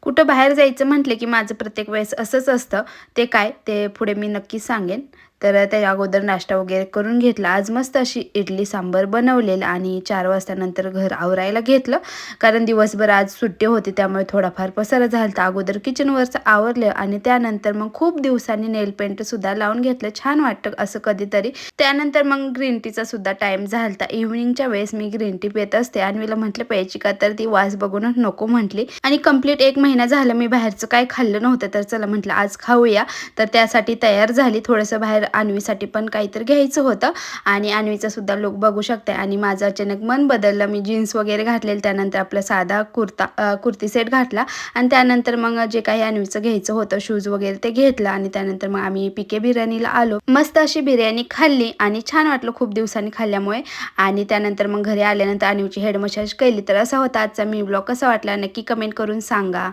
कुठं बाहेर जायचं म्हटलं की माझं प्रत्येक वेळेस असंच असतं. ते काय ते पुढे मी नक्की सांगेन. तर त्या अगोदर नाश्ता वगैरे करून घेतला. आज मस्त अशी इडली सांबार बनवलेलं आणि 4 वाजता नंतर घर आवरायला घेतलं. कारण दिवसभर आज सुट्टी होती त्यामुळे थोडाफार पसारा झाला होता. अगोदर किचनवरचं आवरलं आणि त्यानंतर मग खूप दिवसांनी नेल पेंटसुद्धा लावून घेतलं. छान वाटतं असं कधीतरी. त्यानंतर मग ग्रीन टीचा सुद्धा टाईम झाला होता. इव्हनिंगच्या वेळेस मी ग्रीन टी पीत असते. अन्वीला म्हटलं प्यायची का, तर ती वास बघूनच नको म्हटली. आणि कंप्लीट 1 महिना झालं मी बाहेरचं काही खाल्लं नव्हतं. तर चला म्हटलं आज खाऊया. तर त्यासाठी तयार झाली. थोडंसं बाहेर अन्वीसाठी पण काहीतरी घ्यायचं होतं आणि अन्वीचा सुद्धा लूक बघू शकते. आणि माझं अचानक मन बदललं. मी जीन्स वगैरे घातलेलं, त्यानंतर आपला साधा कुर्ती सेट घातला आणि त्यानंतर मग जे काही अन्वीचं घ्यायचं होतं शूज वगैरे ते घेतलं आणि त्यानंतर मग आम्ही पीके बिर्याणीला आलो. मस्त अशी बिर्याणी खाल्ली आणि छान वाटलं खूप दिवसांनी खाल्ल्यामुळे. आणि त्यानंतर मग घरी आल्यानंतर अन्वीची हेड मसाज केली. तर असा होता आजचा मी व्लॉग. कसा वाटला नक्की कमेंट करून सांगा.